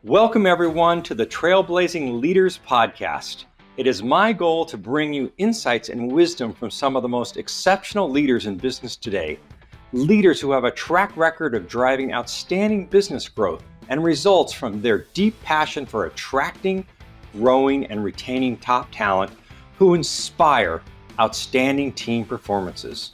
Welcome, everyone, to the Trailblazing Leaders Podcast. It is my goal to bring you insights and wisdom from some of the most exceptional leaders in business today. Leaders who have a track record of driving outstanding business growth and results from their deep passion for attracting, growing, and retaining top talent who inspire outstanding team performances.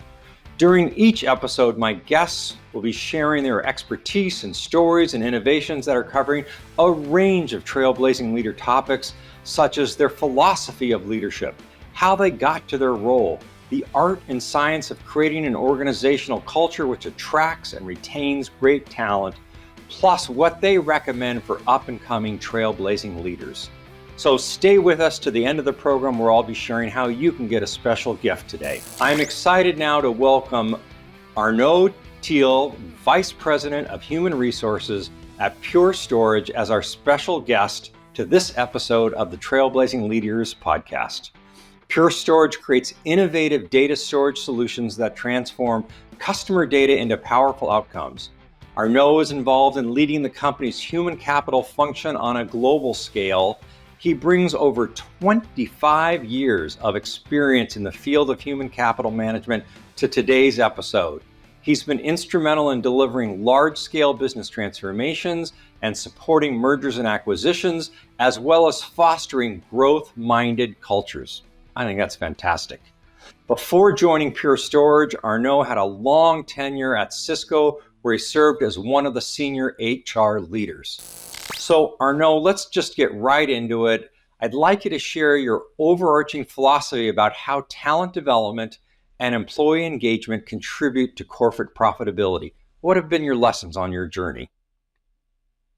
During each episode, my guests will be sharing their expertise and stories and innovations that are covering a range of trailblazing leader topics, such as their philosophy of leadership, how they got to their role, the art and science of creating an organizational culture which attracts and retains great talent, plus what they recommend for up-and-coming trailblazing leaders. So stay with us to the end of the program where I'll be sharing how you can get a special gift today. I'm excited now to welcome Arnaud, Teil, Vice President of Human Resources at Pure Storage, as our special guest to this episode of the Trailblazing Leaders Podcast. Pure Storage creates innovative data storage solutions that transform customer data into powerful outcomes. Arnaud is involved in leading the company's human capital function on a global scale. He brings over 25 years of experience in the field of human capital management to today's episode. He's been instrumental in delivering large-scale business transformations and supporting mergers and acquisitions, as well as fostering growth-minded cultures. I think that's fantastic. Before joining Pure Storage, Arnaud had a long tenure at Cisco, where he served as one of the senior HR leaders. So Arnaud, let's just get right into it. I'd like you to share your overarching philosophy about how talent development and employee engagement contribute to corporate profitability. What have been your lessons on your journey?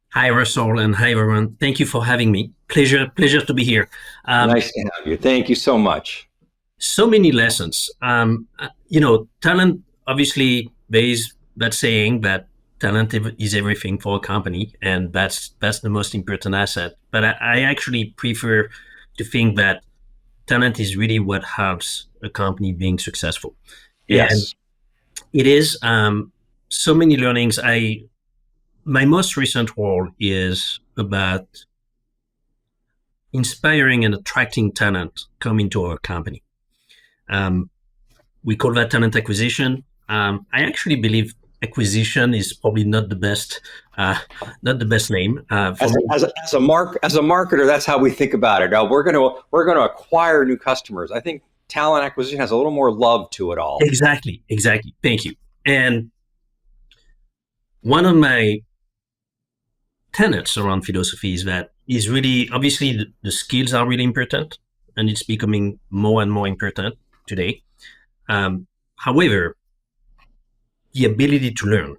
Hi, Russell, and hi, everyone. Thank you for having me. Pleasure to be here. Nice to have you. Thank you so much. So many lessons. Talent, obviously, there is that saying that talent is everything for a company, and that's the most important asset. But I actually prefer to think that talent is really what helps a company being successful. Yes. And it is so many learnings. My most recent role is about inspiring and attracting talent coming to our company. We call that talent acquisition. I actually believe acquisition is probably not the best name. As a marketer, that's how we think about it. We're going to acquire new customers. I think talent acquisition has a little more love to it all. Exactly. Thank you. And one of my tenets around philosophy is really, obviously, the skills are really important, and it's becoming more and more important today. However, the ability to learn,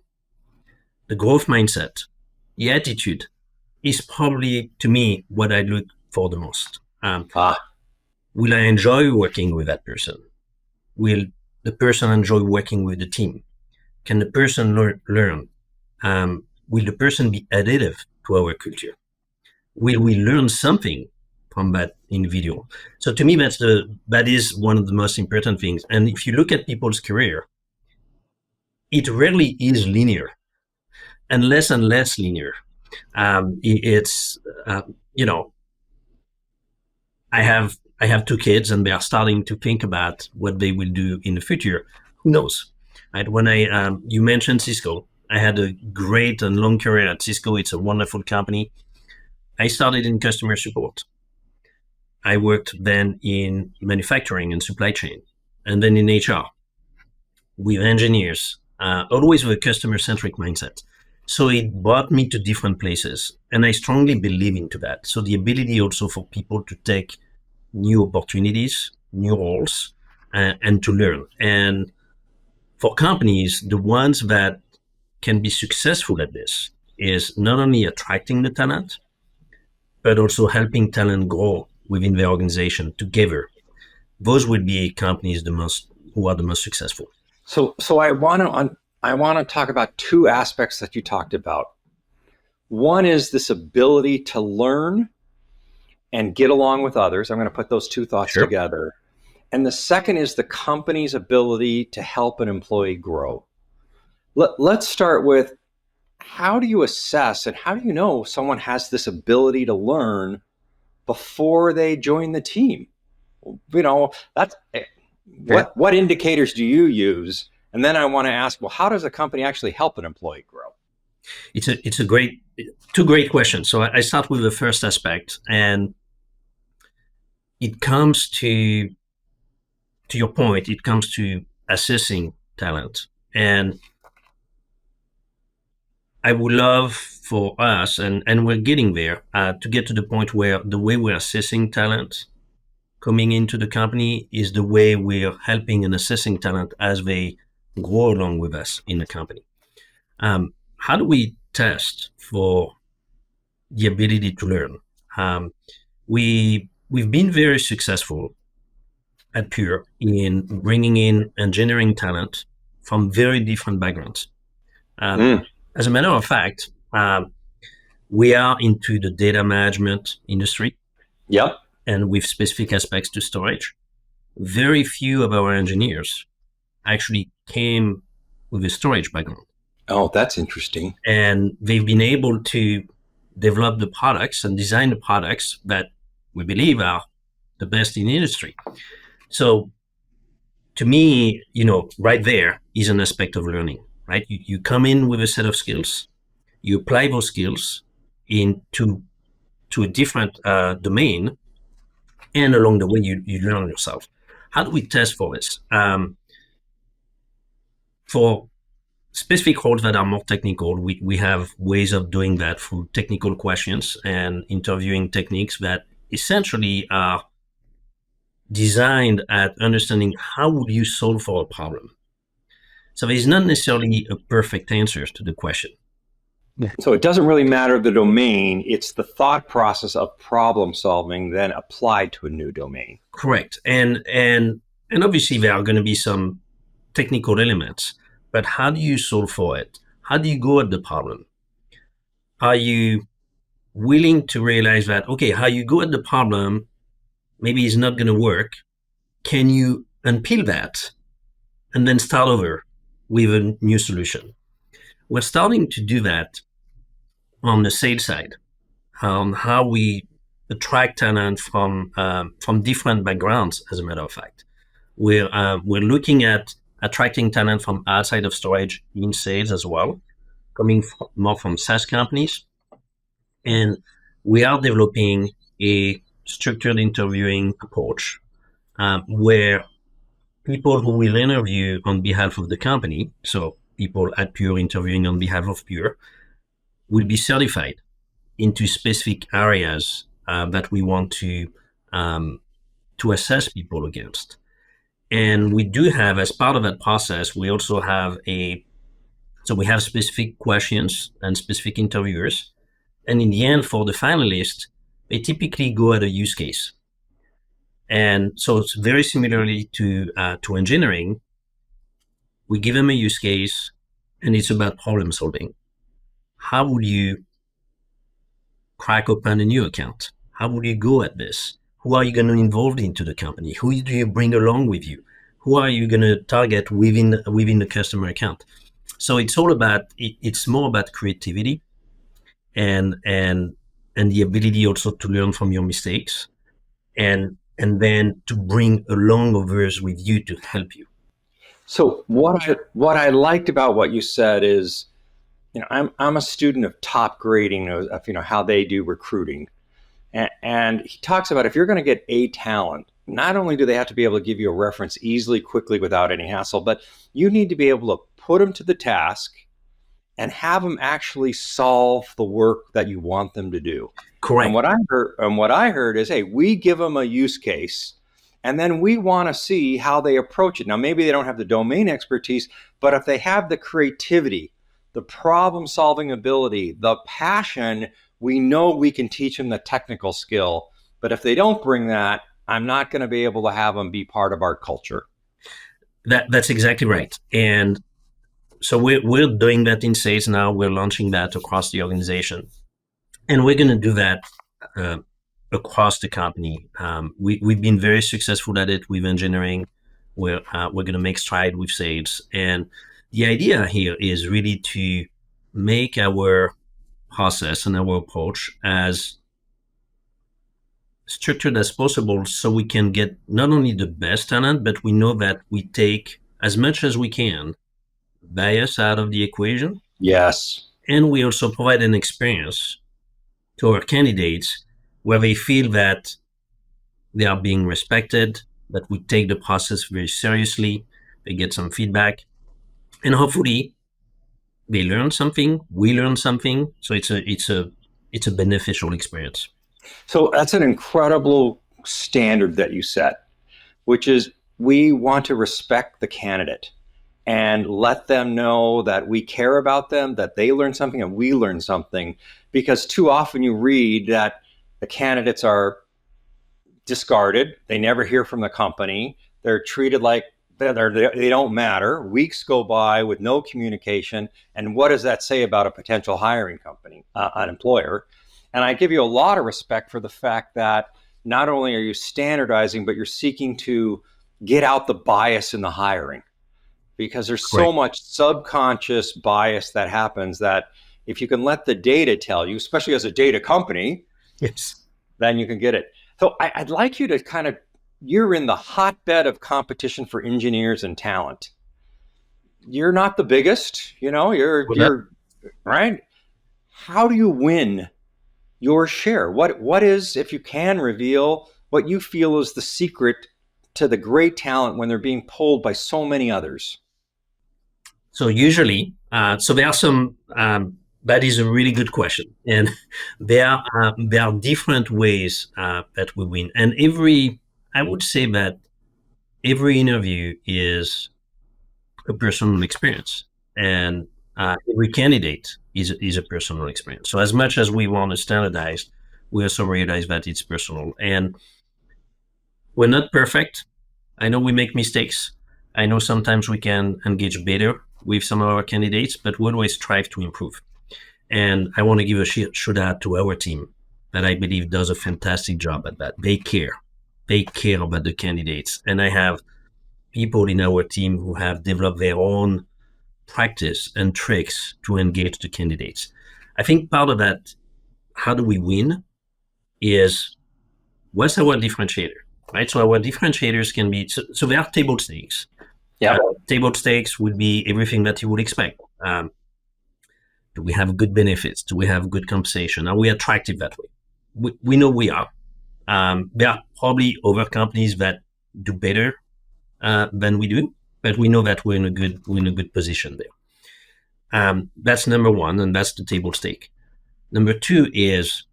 the growth mindset, the attitude is probably, to me, what I look for the most. Will I enjoy working with that person? Will the person enjoy working with the team? Can the person learn? Will the person be additive to our culture? Will we learn something from that individual? So to me, that is one of the most important things. And if you look at people's career, it rarely is linear, and less linear. I have two kids, and they are starting to think about what they will do in the future. Who knows? Right? When you mentioned Cisco, I had a great and long career at Cisco. It's a wonderful company. I started in customer support. I worked then in manufacturing and supply chain, and then in HR with engineers. Always with a customer-centric mindset. So it brought me to different places, and I strongly believe into that. So the ability also for people to take new opportunities, new roles, and to learn. And for companies, the ones that can be successful at this is not only attracting the talent, but also helping talent grow within the organization together. Those would be companies who are the most successful. So I want to talk about two aspects that you talked about. One is this ability to learn and get along with others. I'm going to put those two thoughts together. And the second is the company's ability to help an employee grow. Let's start with how do you assess and how do you know someone has this ability to learn before they join the team? That's Okay. what indicators do you use? And then I want to ask, well, how does a company actually help an employee grow? It's a great two great questions. So I start with the first aspect, and it comes to your point. It comes to assessing talent, and I would love for us, and we're getting there, to get to the point where the way we're assessing talent coming into the company is the way we're helping and assessing talent as they grow along with us in the company. How do we test for the ability to learn? Um, we've been very successful at Pure in bringing in engineering talent from very different backgrounds. Um, Mm. as a matter of fact, we are into the data management industry, Yep. and with specific aspects to storage. Very few of our engineers actually came with a storage background, Oh, that's interesting. and they've been able to develop the products and design the products that we believe are the best in the industry. So to me, right there is an aspect of learning, right? You come in with a set of skills, you apply those skills into to a different domain, and along the way, you learn yourself. How do we test for this? For specific roles that are more technical, we have ways of doing that through technical questions and interviewing techniques that essentially are designed at understanding how would you solve for a problem. So there's not necessarily a perfect answer to the question. So it doesn't really matter the domain, it's the thought process of problem solving then applied to a new domain. Correct. And obviously there are going to be some technical elements, but how do you solve for it? How do you go at the problem? Are you willing to realize that, okay, how you go at the problem maybe is not going to work? Can you unpeel that and then start over with a new solution? We're starting to do that on the sales side, on how we attract talent from different backgrounds. As a matter of fact, we're looking at attracting talent from outside of storage in sales as well, coming more from SaaS companies, and we are developing a structured interviewing approach where people who will interview on behalf of the company, so people at Pure interviewing on behalf of Pure, will be certified into specific areas that we want to assess people against. And we do have, as part of that process, we also have we have specific questions and specific interviewers. And in the end, for the finalists, they typically go at a use case. And so it's very similarly to engineering. We give them a use case, and it's about problem solving. How would you crack open a new account? How would you go at this? Who are you going to involve into the company? Who do you bring along with you? Who are you going to target within the customer account? So it's all about it's more about creativity and the ability also to learn from your mistakes and then to bring along others with you to help you. So what I liked about what you said is, I'm a student of top grading of how they do recruiting, and he talks about if you're going to get a talent, not only do they have to be able to give you a reference easily, quickly, without any hassle, but you need to be able to put them to the task and have them actually solve the work that you want them to do. And Correct. what I heard is, hey, we give them a use case, and then we want to see how they approach it. Now, maybe they don't have the domain expertise, but if they have the creativity, the problem-solving ability, the passion, we know we can teach them the technical skill. But if they don't bring that, I'm not going to be able to have them be part of our culture. That's exactly right. And so we're doing that in sales now. We're launching that across the organization, and we're going to do that uh, across the company. We've been very successful at it with engineering. We're going to make stride with sales, and the idea here is really to make our process and our approach as structured as possible so we can get not only the best talent, but we know that we take as much as we can bias out of the equation. Yes. And we also provide an experience to our candidates where they feel that they are being respected, that we take the process very seriously, they get some feedback, and hopefully they learn something, we learn something. So it's a beneficial experience. So that's an incredible standard that you set, which is we want to respect the candidate and let them know that we care about them, that they learn something and we learn something. Because too often you read that the candidates are discarded, they never hear from the company, they're treated like they don't matter. Weeks go by with no communication. And what does that say about a potential hiring company, an employer? And I give you a lot of respect for the fact that not only are you standardizing, but you're seeking to get out the bias in the hiring, because there's so Correct. much subconscious bias that happens that if you can let the data tell you, especially as a data company, Yes. then you can get it. So I'd like you to kind of, you're in the hotbed of competition for engineers and talent. You're not the biggest, Well, that, you're right. How do you win your share? What is, if you can reveal, what you feel is the secret to the great talent when they're being pulled by so many others? so usually, so there are some, that is a really good question. And there are different ways that we win. And I would say that every interview is a personal experience. And every candidate is a personal experience. So as much as we want to standardize, we also realize that it's personal. And we're not perfect. I know we make mistakes. I know sometimes we can engage better with some of our candidates, but we always strive to improve. And I want to give a shout out to our team that I believe does a fantastic job at that. They care. They care about the candidates. And I have people in our team who have developed their own practice and tricks to engage the candidates. I think part of that, how do we win, is what's our differentiator, right? So our differentiators can be, so there are table stakes. Yeah. Table stakes would be everything that you would expect. Do we have good benefits? Do we have good compensation? Are we attractive that way? We know we are. There are probably other companies that do better than we do, but we know that we're in a good position there. That's number one, and that's the table stake. Number two is,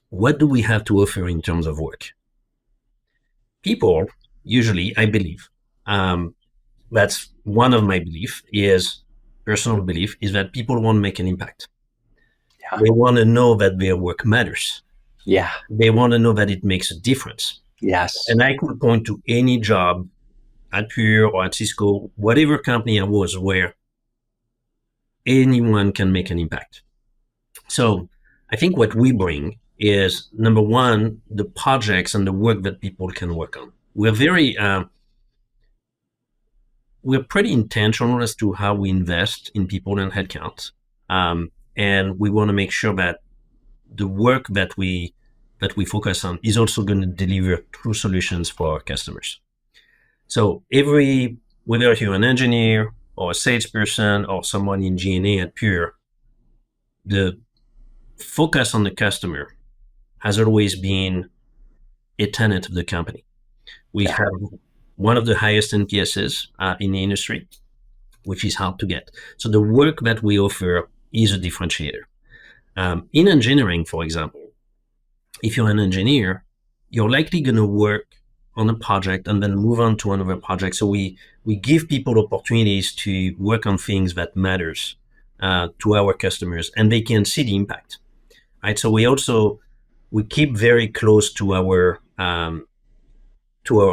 what do we have to offer in terms of work? People usually, I believe, that's one of my personal belief, is that people want to make an impact. Yeah. They want to know that their work matters. Yeah. They want to know that it makes a difference. Yes. And I could point to any job at Pure or at Cisco, whatever company I was, where anyone can make an impact. So I think what we bring is, number one, the projects and the work that people can work on. We're pretty intentional as to how we invest in people and headcount. And we want to make sure that the work that we focus on is also going to deliver true solutions for our customers. So whether you're an engineer or a salesperson or someone in G&A at Pure, the focus on the customer has always been a tenet of the company. We have one of the highest NPSs in the industry, which is hard to get. So the work that we offer is a differentiator. In engineering, for example, if you're an engineer, you're likely going to work on a project and then move on to another project. So we give people opportunities to work on things that matters to our customers, and they can see the impact, right? So we keep very close to our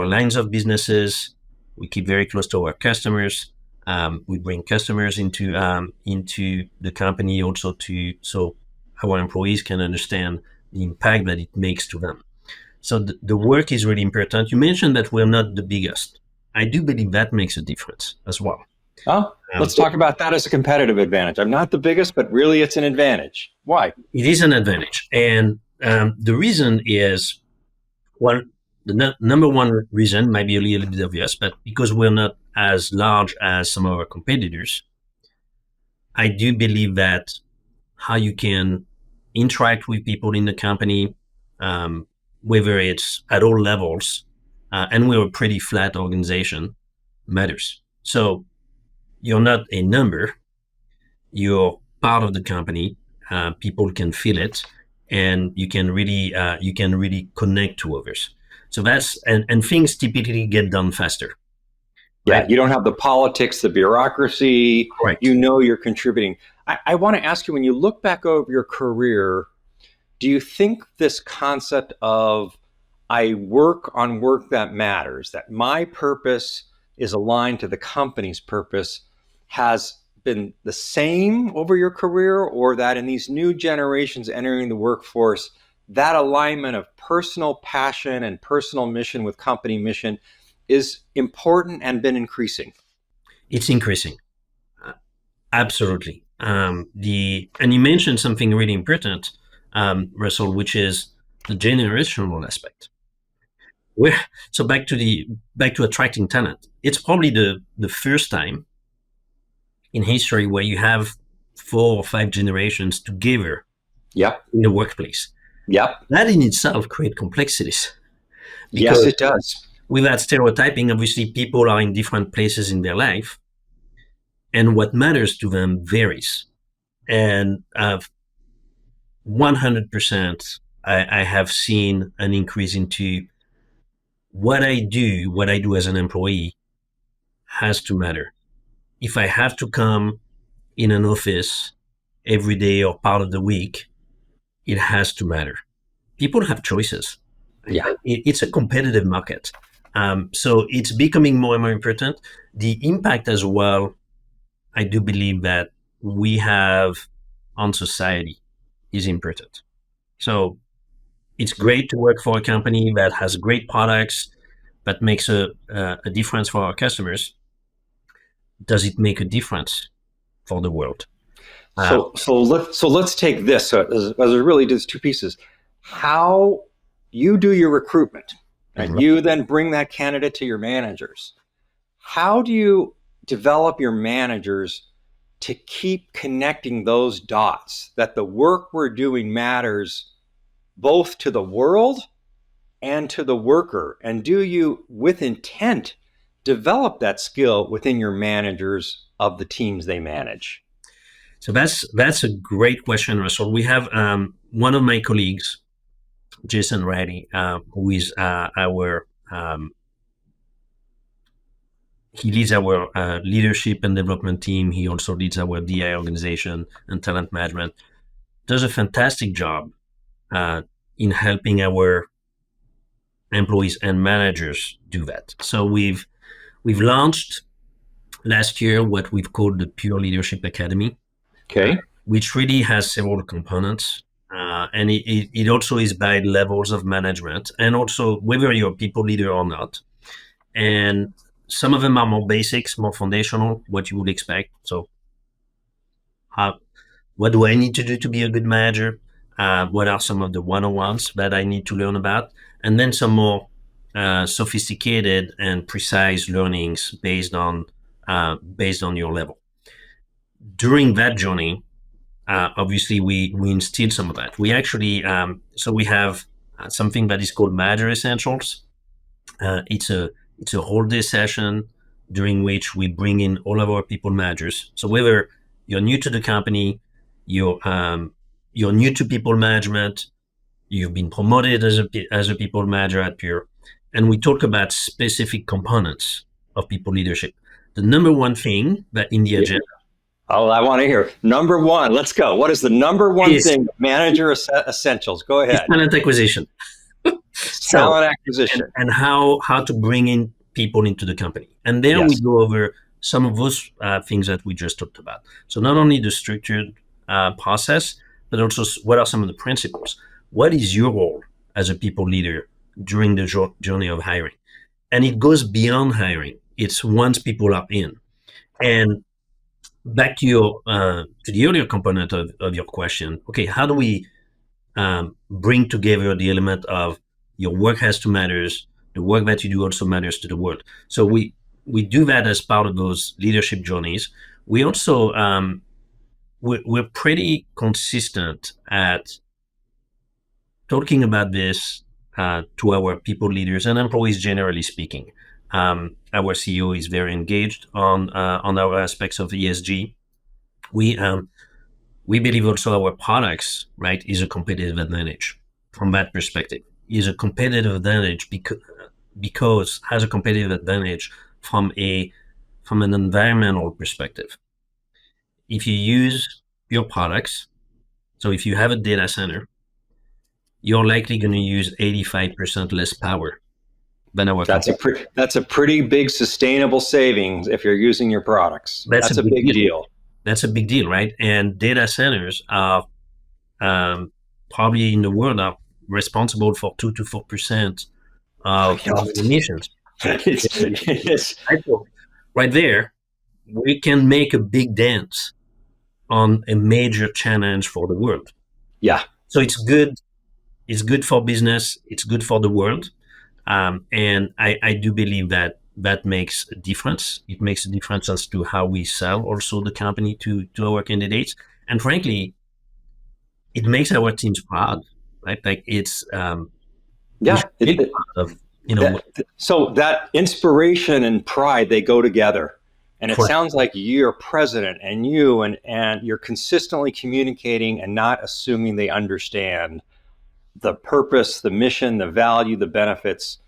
lines of businesses. We keep very close to our customers. We bring customers into the company also so our employees can understand the impact that it makes to them. So the work is really important. You mentioned that we're not the biggest. I do believe that makes a difference as well. Oh, let's talk about that as a competitive advantage. I'm not the biggest, but really it's an advantage. Why? It is an advantage. And the reason is, well, the number one reason might be a little bit obvious, but because we're not as large as some of our competitors, I do believe that how you can interact with people in the company, um, whether it's at all levels, and we're a pretty flat organization, matters. So you're not a number, you're part of the company. People can feel it, and you can really connect to others. So that's and things typically get done faster, Yeah, right? you don't have the politics, the bureaucracy. Correct. You know you're contributing. I want to ask you, when you look back over your career, do you think this concept of I work on work that matters, that my purpose is aligned to the company's purpose, has been the same over your career, or that in these new generations entering the workforce, that alignment of personal passion and personal mission with company mission is important and been increasing? It's increasing. Uh, Absolutely. And you mentioned something really important, Russell, which is the generational aspect. Where so back to attracting talent. It's probably the first time in history where you have 4 or 5 generations together Yep. in the workplace. Yep. That in itself creates complexities Yes, because it does. with that stereotyping, obviously people are in different places in their life, and what matters to them varies. And 100%, I have seen an increase into what I do as an employee has to matter. If I have to come in an office every day or part of the week, it has to matter. People have choices. Yeah. It's a competitive market. So it's becoming more and more important. The impact as well, I do believe that we have on society is important. So it's great to work for a company that has great products, that makes a difference for our customers. Does it make a difference for the world? Uh, So let's take this. So as really just two pieces. How you do your recruitment, and you then bring that candidate to your managers. How do you develop your managers to keep connecting those dots, that the work we're doing matters both to the world and to the worker? And do you, with intent, develop that skill within your managers of the teams they manage? so that's a great question, Russell. We have one of my colleagues, Jason Riley, who is our he leads our leadership and development team. He also leads our DI organization and talent management. Does a fantastic job uh, in helping our employees and managers do that. So we've launched last year what we've called the Pure Leadership Academy, Okay. which really has several components. And it also is by levels of management, and also whether you're a people leader or not. And some of them are more basics, more foundational, what you would expect. So, how, what do I need to do to be a good manager? What are some of the one-on-ones that I need to learn about? And then some more sophisticated and precise learnings based on your level. During that journey, obviously we instill some of that. We actually so we have something that is called Manager Essentials. It's a whole day session during which we bring in all of our people managers. So whether you're new to the company, you're new to people management, you've been promoted as a people manager at Pure, and we talk about specific components of people leadership. The number one thing that in the agenda Oh, I want to hear number one. Let's go. What is the number one is thing? Manager essentials. Go ahead. talent acquisition. So, Talent acquisition. and how to bring in people into the company. And there we Yes. go over some of those things that we just talked about. So not only the structured process, but also what are some of the principles? What is your role as a people leader during the journey of hiring? And it goes beyond hiring. It's once people are in. And back to your to the earlier component of your question. Okay, how do we bring together the element of your work has to matters, the work that you do also matters to the world. So we do that as part of those leadership journeys. We also we're pretty consistent at talking about this to our people leaders and employees generally speaking. Our CEO is very engaged on our aspects of ESG. We we believe also our products, right, is a competitive advantage from that perspective. Is a competitive advantage because has a competitive advantage from an environmental perspective. If you use your products, so if you have a data center, you're likely going to use 85% less power than our competitors. That's a pretty big sustainable savings if you're using your products. That's a That's a big big deal. deal. That's a big deal, right? And data centers are probably in the world are responsible for 2 to 4% of carbon emissions. It's, Right there, we can make a big dent on a major challenge for the world. yeah. So it's good. It's good for business. It's good for the world. And I do believe that that makes a difference. It makes a difference as to how we sell also the company to our candidates. And frankly, it makes our teams proud, right? Like it's, we Yeah. should be proud of, So that inspiration and pride, they go together. And it correct. sounds like you're president and and you're consistently communicating and not assuming they understand the purpose, the mission, the value, the benefits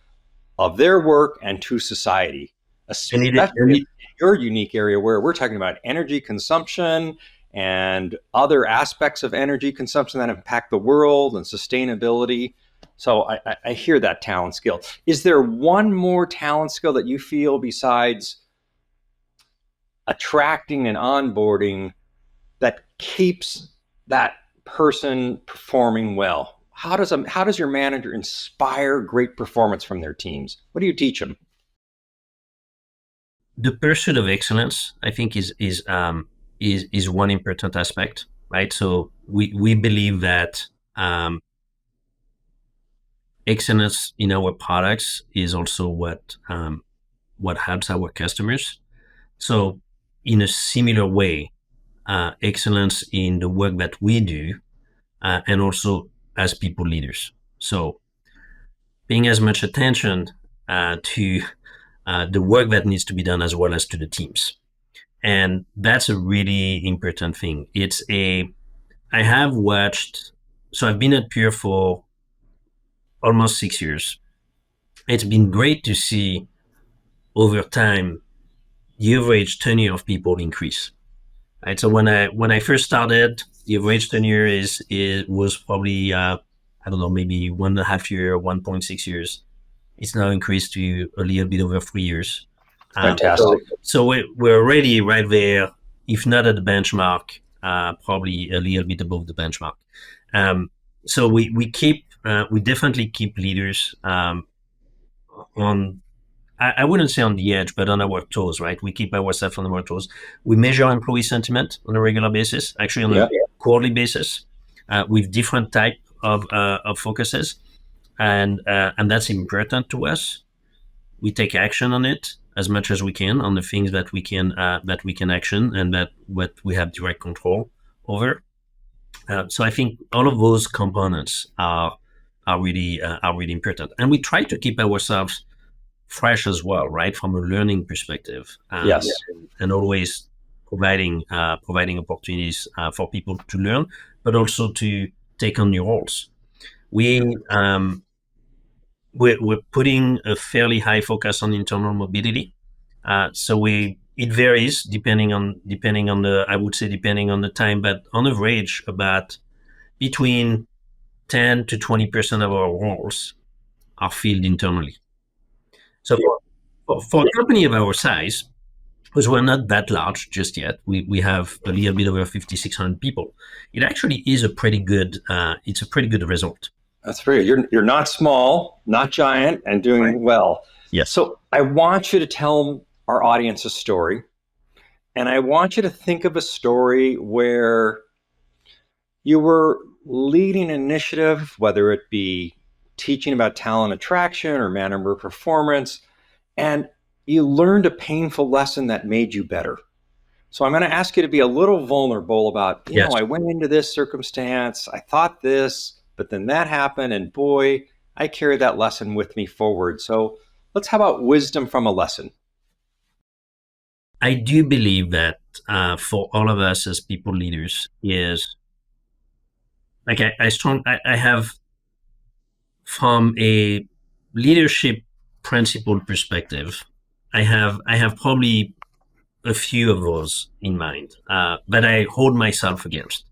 of their work and to society, And especially in your unique area where we're talking about energy consumption and other aspects of energy consumption that impact the world and sustainability. So I hear that talent skill. Is there one more talent skill that you feel besides attracting and onboarding that keeps that person performing well? How does your manager inspire great performance from their teams? What do you teach them? the pursuit of excellence, I think, is one important aspect, right? So we believe that excellence in our products is also what helps our customers. So in a similar way, excellence in the work that we do, and also as people leaders. So paying as much attention to the work that needs to be done as well as to the teams. And that's a really important thing. I have watched, so I've been at Pure for almost 6 years. It's been great to see over time the average tenure of people increase. Right. So when I first started, the average tenure was probably I don't know, maybe 1.5 year, 1.6 years. It's now increased to a little bit over 3 years. Fantastic. So we're already right there, if not at the benchmark, probably a little bit above the benchmark. So we definitely keep leaders on. I wouldn't say on the edge, but on our toes, right? We keep ourselves on our toes. We measure employee sentiment on a regular basis, actually on a quarterly basis, with different type of focuses, and that's important to us. We take action on it as much as we can on the things that we can action and that what we have direct control over. So I think all of those components are really important, and we try to keep ourselves fresh as well, right, from a learning perspective. Yes. And always providing opportunities for people to learn, but also to take on new roles. We're putting a fairly high focus on internal mobility. So it varies depending on the, I would say, depending on the time, but on average about between 10 to 20% of our roles are filled internally. So for a company of our size, because we're not that large just yet, we have a little bit over 5,600 people. It actually is a pretty good result. That's very. You're not small, not giant, and doing well. Yes. So I want you to tell our audience a story And I want you to think of a story where you were leading an initiative, whether it be teaching about talent attraction or manager performance, and you learned a painful lesson that made you better. So I'm going to ask you to be a little vulnerable about, Yes. I went into this circumstance, I thought this, but then that happened, and boy, I carry that lesson with me forward. So let's have about wisdom from a lesson. I do believe that for all of us as people leaders is like I have from a leadership principle perspective, I have probably a few of those in mind that I hold myself against.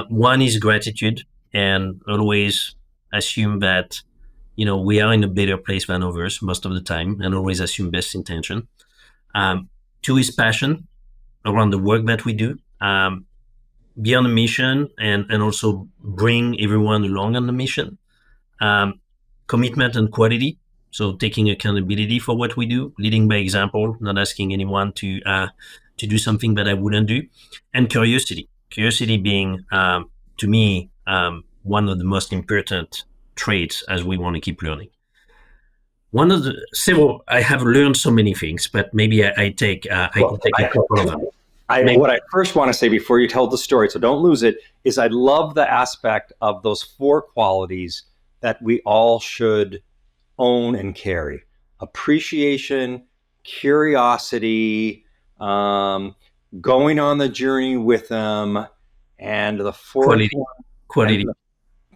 One is gratitude, and always assume that we are in a better place than others most of the time, and always assume best intention. Two is passion around the work that we do. Be on a mission and also bring everyone along on the mission. Um, Commitment and quality. So taking accountability for what we do, leading by example, not asking anyone to do something that I wouldn't do, and curiosity. Curiosity being, to me, one of the most important traits as we want to keep learning. One of the several, I have learned so many things, but maybe I can take a couple of them. What I first want to say before you tell the story, so don't lose it, is I love the aspect of those 4 qualities that we all should own and carry: appreciation, curiosity, going on the journey with them, and the 4th quality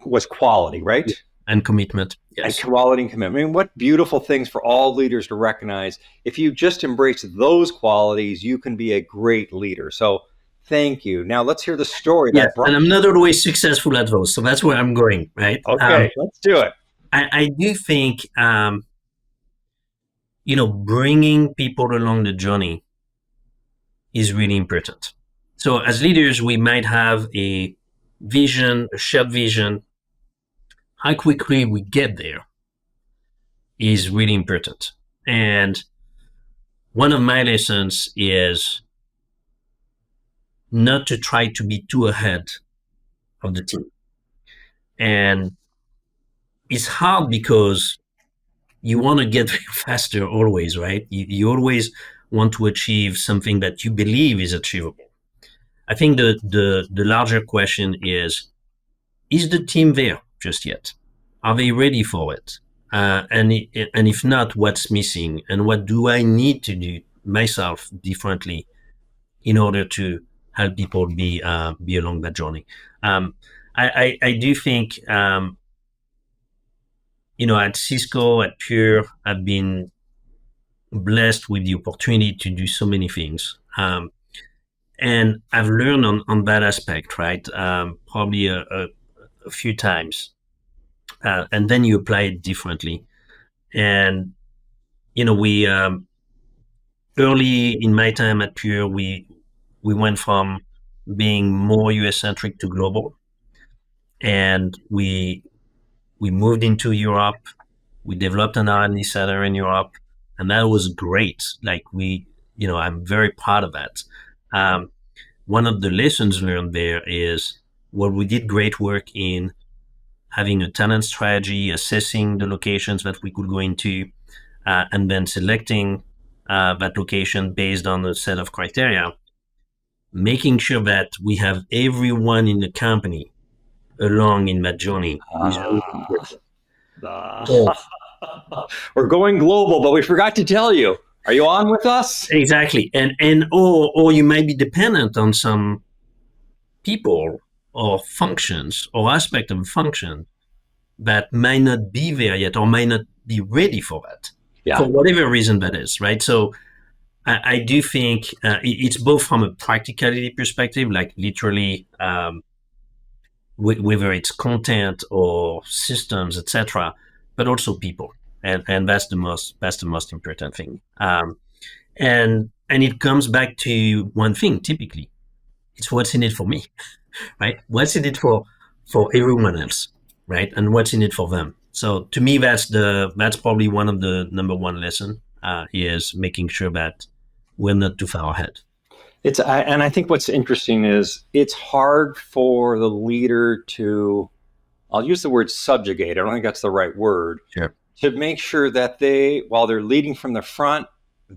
was quality, right? And commitment. Yes. And quality and commitment. I mean, what beautiful things for all leaders to recognize. If you just embrace those qualities, you can be a great leader. So thank you. Now let's hear the story. Yes, and I'm not always successful at those, so that's where I'm going, right? Okay, let's do it. I do think, bringing people along the journey is really important. So as leaders, we might have a vision, a shared vision. How quickly we get there is really important. And one of my lessons is not to try to be too ahead of the team. And it's hard because you want to get faster always, right? You always want to achieve something that you believe is achievable. I think the larger question is the team there just yet? Are they ready for it? And if not, what's missing? And what do I need to do myself differently in order to help people be along that journey? I do think, at Cisco, at Pure, I've been blessed with the opportunity to do so many things. And I've learned on that aspect, right? Probably a few times. And then you apply it differently. And, we, early in my time at Pure, we went from being more US-centric to global. And we moved into Europe. We developed an R&D center in Europe, and that was great. Like I'm very proud of that. One of the lessons learned there is, we did great work in having a talent strategy, assessing the locations that we could go into, and then selecting that location based on a set of criteria, making sure that we have everyone in the company along in that journey. We're going global, but we forgot to tell you. Are you on with us? Exactly. Or you might be dependent on some people or functions or aspect of a function that might not be there yet or might not be ready for that, for whatever reason that is, right? So I do think it's both from a practicality perspective, like literally, whether it's content or systems, etc., but also people, and that's the most important thing. And it comes back to one thing. Typically, it's what's in it for me, right? What's in it for everyone else, right? And what's in it for them. So to me, that's probably one of the number one lesson is making sure that we're not too far ahead. And I think what's interesting is it's hard for the leader to, I'll use the word subjugate. I don't think that's the right word, Sure. to make sure that they, while they're leading from the front,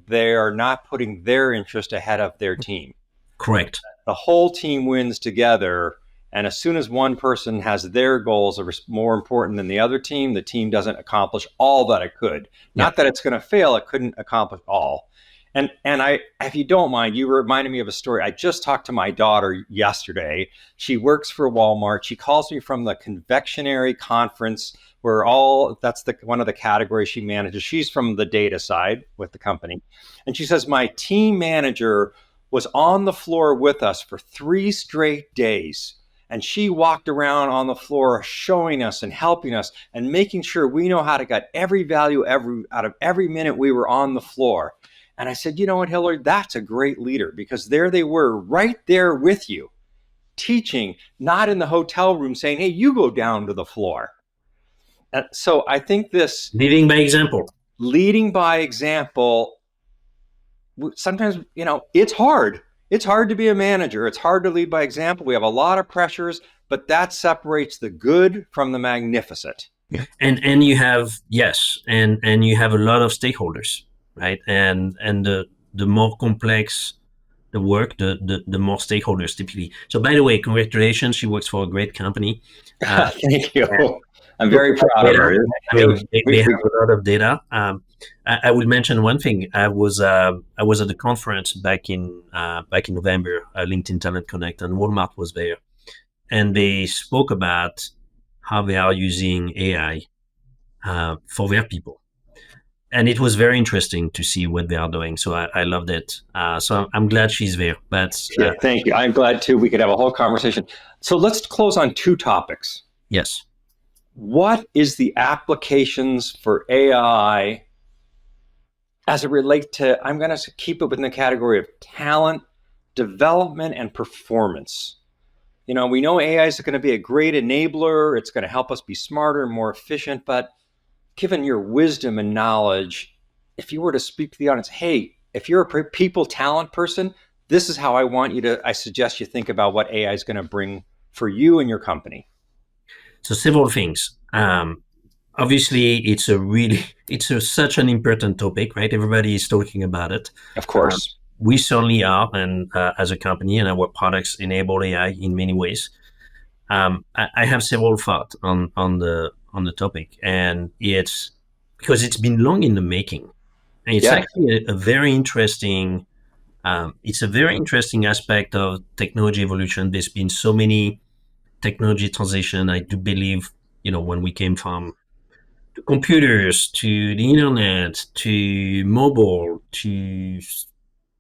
they are not putting their interest ahead of their team. Correct. The whole team wins together. And as soon as one person has their goals that are more important than the other team, the team doesn't accomplish all that it could. Yeah. Not that it's going to fail, it couldn't accomplish all. And I, if you don't mind, you reminded me of a story. I just talked to my daughter yesterday. She works for Walmart. She calls me from the confectionery conference where that's one of the categories she manages. She's from the data side with the company. And she says, my team manager was on the floor with us for 3 straight days. And she walked around on the floor showing us and helping us and making sure we know how to get every value out of every minute we were on the floor. And I said, you know what, Hillary, that's a great leader, because there they were right there with you, teaching, not in the hotel room saying, hey, you go down to the floor. And so I think this Leading by example. leading by example, sometimes, it's hard. It's hard to be a manager. It's hard to lead by example. We have a lot of pressures, but that separates the good from the magnificent. And you have, yes, and you have a lot of stakeholders, right? And the more complex the work, the more stakeholders typically. So by the way, congratulations. She works for a great company. Thank you. I'm very proud of her. I mean, they have a lot of data. I will mention one thing. I was at the conference back in November, LinkedIn Talent Connect, and Walmart was there, and they spoke about how they are using AI for their people, and it was very interesting to see what they are doing. So I loved it. So I'm glad she's there. But yeah, thank you. I'm glad too. We could have a whole conversation. So let's close on 2 topics. Yes. What is the applications for AI as it relates to, I'm going to keep it within the category of talent, development, and performance. We know AI is going to be a great enabler. It's going to help us be smarter and more efficient. But given your wisdom and knowledge, if you were to speak to the audience, hey, if you're a people talent person, this is how I suggest you think about what AI is going to bring for you and your company. So several things. Obviously, it's such an important topic, right? Everybody is talking about it. Of course. We certainly are, and as a company, and our products enable AI in many ways. I have several thoughts on the topic, and it's because it's been long in the making, and it's actually a very interesting. It's a very interesting aspect of technology evolution. There's been so many technology transition. I do believe, when we came from computers to the internet to mobile to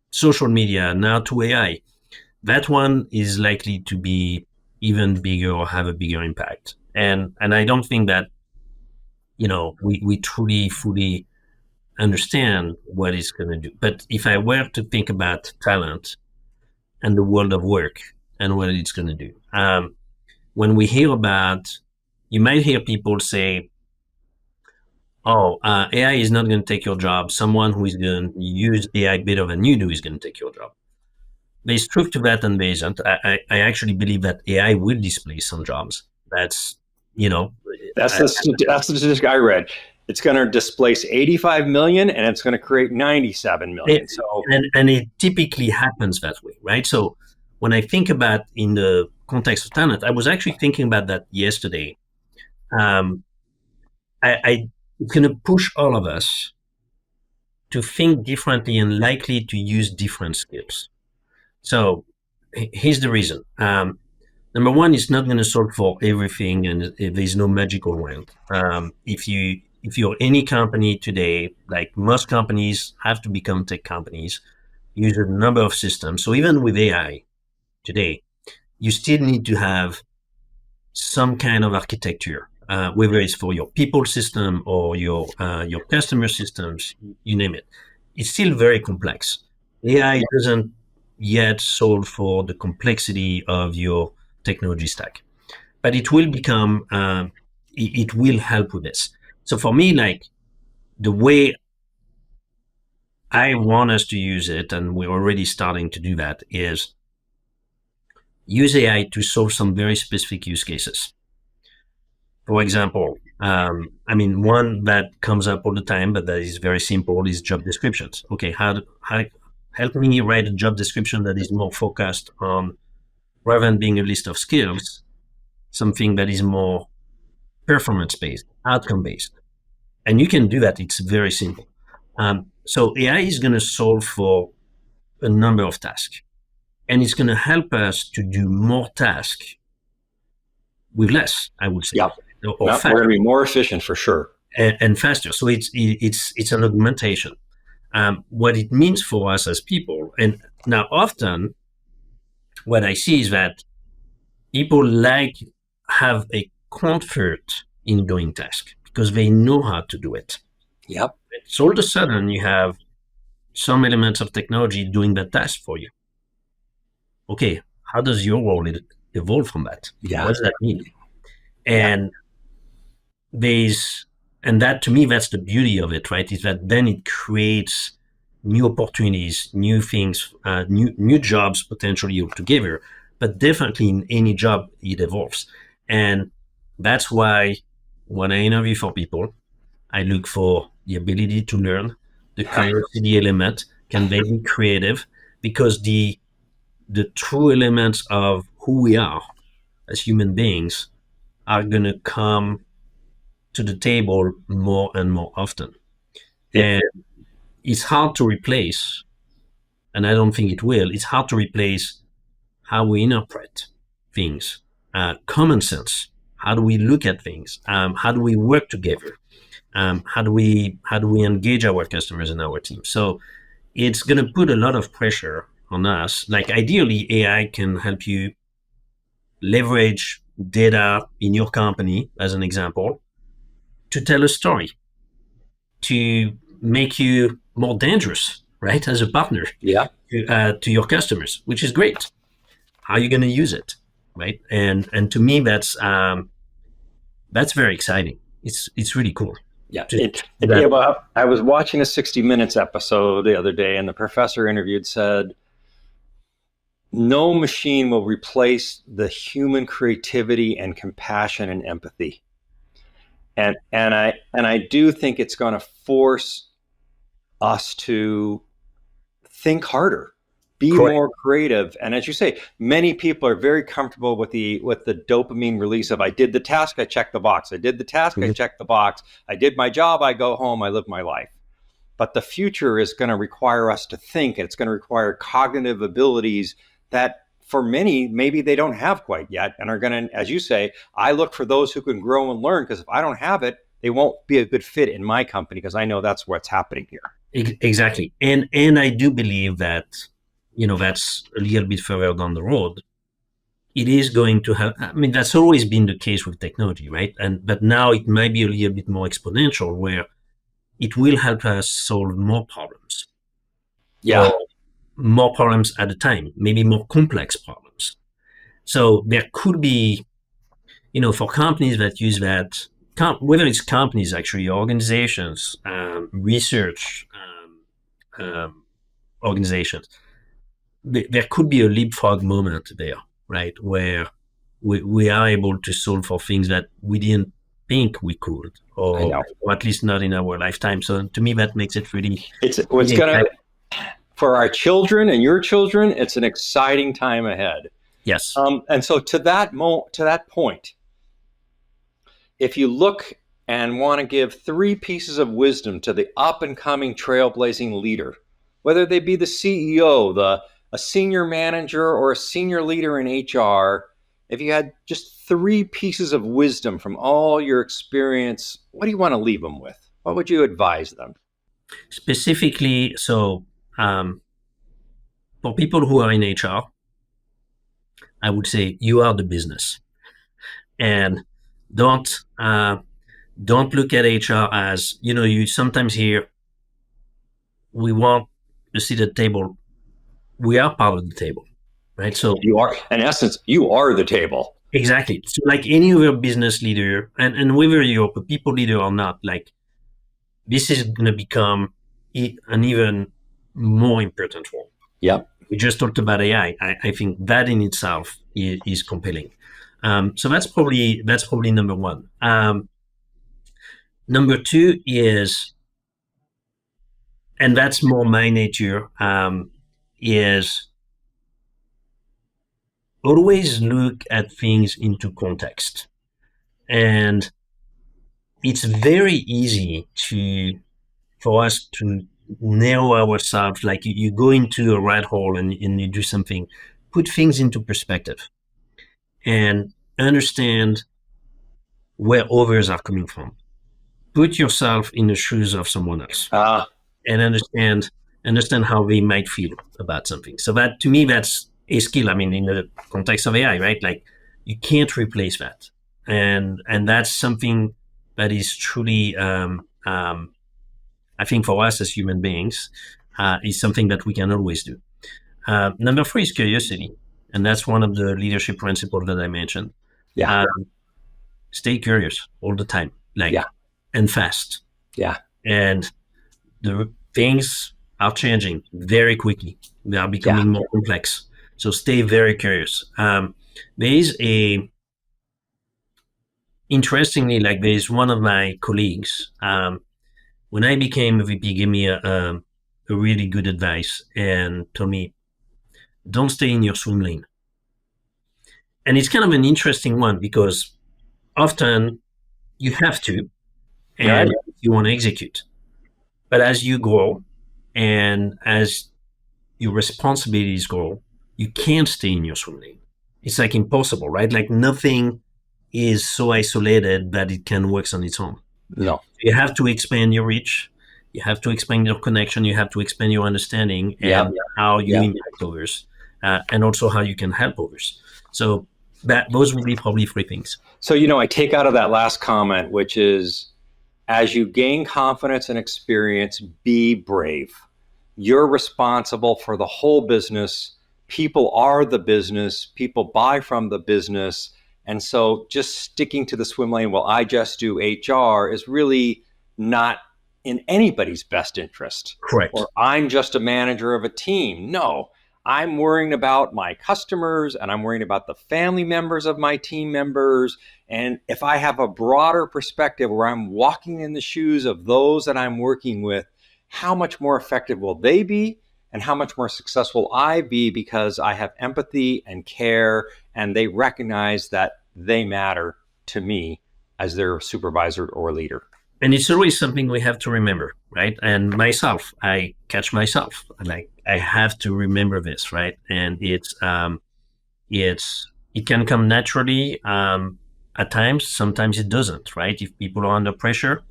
social media, now to AI, that one is likely to be even bigger or have a bigger impact. And I don't think that, we truly fully understand what it's going to do. But if I were to think about talent and the world of work and what it's going to do, when we hear about, you might hear people say, oh, AI is not going to take your job. Someone who is going to use AI better than you do is going to take your job. There's truth to that and there isn't. I actually believe that AI will displace some jobs. That's the statistic I read. It's going to displace 85 million and it's going to create 97 million. And it typically happens that way, right? So when I think about in the context of talent, I was actually thinking about that yesterday. It's going to push all of us to think differently and likely to use different skills. So here's the reason. Number one, it's not going to solve for everything, and there's no magical wand. If you're any company today, like most companies have to become tech companies, use a number of systems. So even with AI today, you still need to have some kind of architecture, whether it's for your people system or your customer systems, you name it. It's still very complex. AI doesn't yet solve for the complexity of your technology stack, but it will become, it will help with this. So for me, like the way I want us to use it, and we're already starting to do that, is use AI to solve some very specific use cases. For example, one that comes up all the time, but that is very simple, is job descriptions. Okay, how help me write a job description that is more focused on, rather than being a list of skills, something that is more performance-based, outcome-based. And you can do that. It's very simple. So AI is going to solve for a number of tasks, and it's going to help us to do more tasks with less, I would say, Yep. or We're faster. going to be more efficient for sure. And faster. So it's an augmentation. What it means for us as people, and now often what I see is that people have a comfort in doing tasks because they know how to do it. Yep. So all of a sudden you have some elements of technology doing that task for you. Okay, how does your role evolve from that? Yeah. What does that mean? And that to me, that's the beauty of it, right? Is that then it creates new opportunities, new things, new jobs potentially altogether, but definitely in any job it evolves. And that's why when I interview for people, I look for the ability to learn, the curiosity element, can they be creative? Because the true elements of who we are as human beings are going to come to the table more and more often. And it's hard to replace, and I don't think it will, it's hard to replace how we interpret things, common sense. How do we look at things? How do we work together? How do we engage our customers and our team? So it's going to put a lot of pressure on us. Like ideally, AI can help you leverage data in your company, as an example, to tell a story, to make you more dangerous, right, as a partner to your customers, which is great. How are you going to use it, right? And to me, that's very exciting. It's really cool. Yeah. I was watching a 60 Minutes episode the other day, and the professor interviewed said, no machine will replace the human creativity and compassion and empathy. And I do think it's going to force us to think harder, be more creative. And as you say, many people are very comfortable with the dopamine release of, I did the task, I checked the box. I did the task, I checked the box. I did my job, I go home, I live my life. But the future is going to require us to think, and it's going to require cognitive abilities that for many, maybe they don't have quite yet, and are going to, as you say, I look for those who can grow and learn, because if I don't have it, they won't be a good fit in my company, because I know that's what's happening here. Exactly. And I do believe that, that's a little bit further down the road. It is going to have, that's always been the case with technology, right? But now it might be a little bit more exponential, where it will help us solve more problems. Yeah. Or more problems at a time, maybe more complex problems. So there could be, for companies that use that, whether it's companies, actually, organizations, research organizations, there could be a leapfrog moment there, right? Where we are able to solve for things that we didn't think we could, or at least not in our lifetime. So to me, that makes it really. It's gonna, for our children and your children, it's an exciting time ahead. Yes. And so to that point, if you look and want to give 3 pieces of wisdom to the up and coming trailblazing leader, whether they be the CEO, a senior manager, or a senior leader in HR, if you had just 3 pieces of wisdom from all your experience, what do you want to leave them with? What would you advise them? Specifically, so for people who are in HR, I would say you are the business, and don't look at HR as, you sometimes hear, we want a seat at the table. We are part of the table, right? So you are, in essence, you are the table. Exactly. So like any other business leader, and whether you're a people leader or not, like, this is going to become an even more important role. Yep. We just talked about AI. I think that in itself is compelling. So that's probably number one. Number two is, and that's more my nature, is always look at things into context. And it's very easy for us to narrow ourselves, like you go into a rat hole and you do something, put things into perspective and understand where others are coming from. Put yourself in the shoes of someone else and understand how they might feel about something. So that, to me, that's a skill. I mean, in the context of AI, right? Like, you can't replace that, and that's something that is truly, I think, for us as human beings, is something that we can always do. Number three is curiosity, and that's one of the leadership principles that I mentioned. Yeah. Stay curious all the time, Yeah. and fast. Yeah. And the things are changing very quickly. They are becoming more complex. So stay very curious. There is interestingly, like, there is one of my colleagues, when I became a VP, gave me a really good advice and told me, don't stay in your swim lane. And it's kind of an interesting one because often you have to, and you want to execute. But as you grow and as your responsibilities grow, you can't stay in your swim lane. It's like impossible, right? Like, nothing is so isolated that it can work on its own. No. You have to expand your reach. You have to expand your connection. You have to expand your understanding and how you impact others, and also how you can help others. So those would be probably three things. So, I take out of that last comment, which is, as you gain confidence and experience, be brave. You're responsible for the whole business. People are the business. People buy from the business. And so just sticking to the swim lane, well, I just do HR, is really not in anybody's best interest. Correct. Or I'm just a manager of a team. No, I'm worrying about my customers, and I'm worrying about the family members of my team members. And if I have a broader perspective where I'm walking in the shoes of those that I'm working with, how much more effective will they be? And how much more successful I be, because I have empathy and care, and they recognize that they matter to me as their supervisor or leader. And it's always something we have to remember, right? And myself, I catch myself, like, I have to remember this, right? And it can come naturally at times. Sometimes it doesn't, right? If people are under pressure,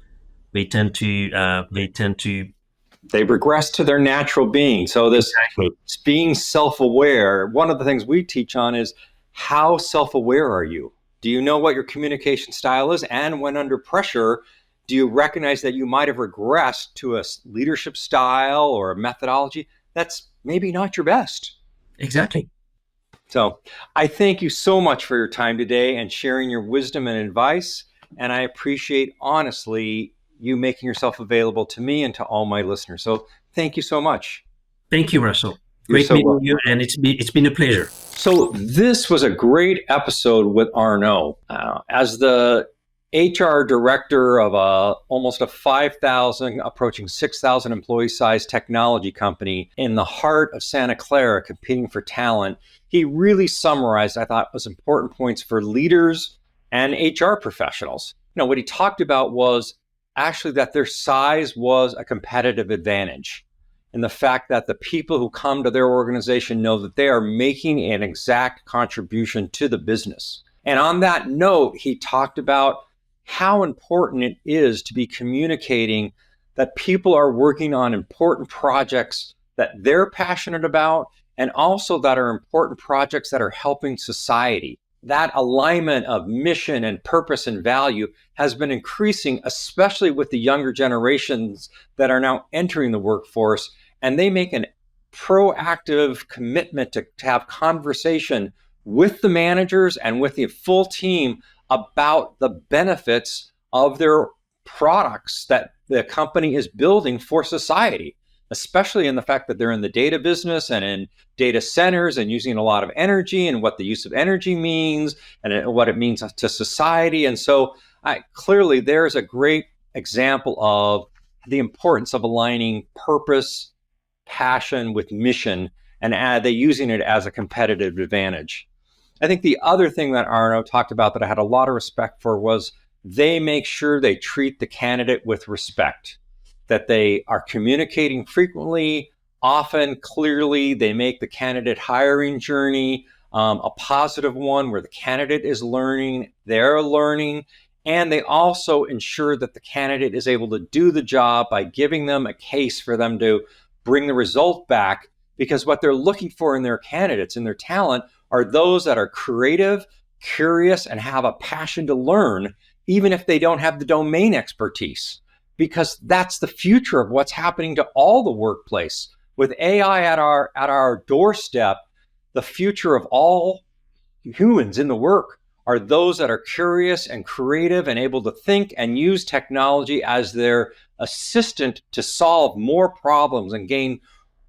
they regress to their natural being. So this being self-aware, one of the things we teach on is, how self-aware are you? Do you know what your communication style is? And when under pressure, do you recognize that you might have regressed to a leadership style or a methodology that's maybe not your best? Exactly. So I thank you so much for your time today and sharing your wisdom and advice. And I appreciate, honestly, you making yourself available to me and to all my listeners. So thank you so much. Thank you, Russell. Great meeting you, and it's been a pleasure. So this was a great episode with Arnaud. As the HR director of almost a 5,000, approaching 6,000 employee sized technology company in the heart of Santa Clara, competing for talent, he really summarized, I thought, was important points for leaders and HR professionals. What he talked about was actually that their size was a competitive advantage, and the fact that the people who come to their organization know that they are making an exact contribution to the business. And on that note, he talked about how important it is to be communicating that people are working on important projects that they're passionate about, and also that are important projects that are helping society. That alignment of mission and purpose and value has been increasing, especially with the younger generations that are now entering the workforce, and they make a proactive commitment to have conversation with the managers and with the full team about the benefits of their products that the company is building for society. especially in the fact that they're in the data business and in data centers and using a lot of energy and what the use of energy means and what it means to society. And so clearly there's a great example of the importance of aligning purpose, passion with mission, and they using it as a competitive advantage. I think the other thing that Arnaud talked about that I had a lot of respect for was they make sure they treat the candidate with respect, that they are communicating frequently, often, clearly. They make the candidate hiring journey a positive one where the candidate is learning, they're learning, and they also ensure that the candidate is able to do the job by giving them a case for them to bring the result back, because what they're looking for in their candidates and their talent are those that are creative, curious, and have a passion to learn, even if they don't have the domain expertise, because that's the future of what's happening to all the workplace. With AI at our doorstep, the future of all humans in the work are those that are curious and creative and able to think and use technology as their assistant to solve more problems and gain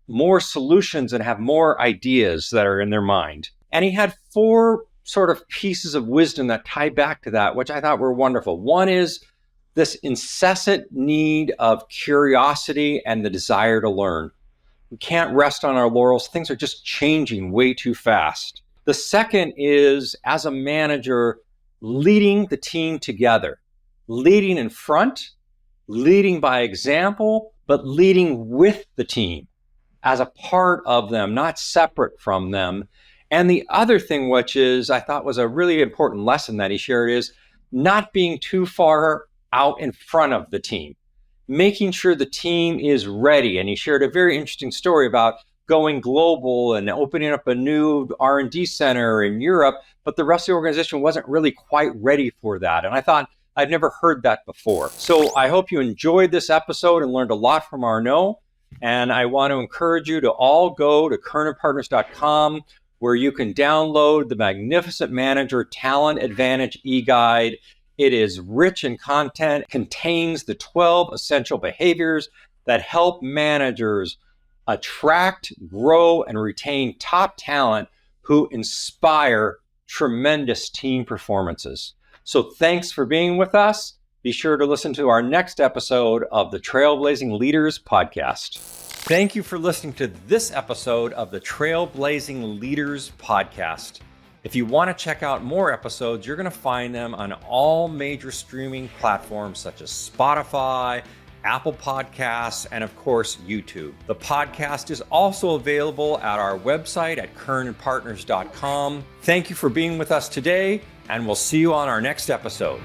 more solutions and have more ideas that are in their mind. And he had 4 sort of pieces of wisdom that tie back to that, which I thought were wonderful. One is this incessant need of curiosity and the desire to learn. We can't rest on our laurels. Things are just changing way too fast. The second is, as a manager, leading the team together, leading in front, leading by example, but leading with the team as a part of them, not separate from them. And the other thing, which is I thought was a really important lesson that he shared, is not being too far out in front of the team, making sure the team is ready. And he shared a very interesting story about going global and opening up a new R&D center in Europe, but the rest of the organization wasn't really quite ready for that. And I thought, I'd never heard that before. So I hope you enjoyed this episode and learned a lot from Arnaud. And I want to encourage you to all go to kernandpartners.com, where you can download the Magnificent Manager Talent Advantage e-guide. It is rich in content, contains the 12 essential behaviors that help managers attract, grow, and retain top talent who inspire tremendous team performances. So thanks for being with us. Be sure to listen to our next episode of the Trailblazing Leaders podcast. Thank you for listening to this episode of the Trailblazing Leaders podcast. If you want to check out more episodes, you're going to find them on all major streaming platforms such as Spotify, Apple Podcasts, and of course, YouTube. The podcast is also available at our website at kernandpartners.com. Thank you for being with us today, and we'll see you on our next episode.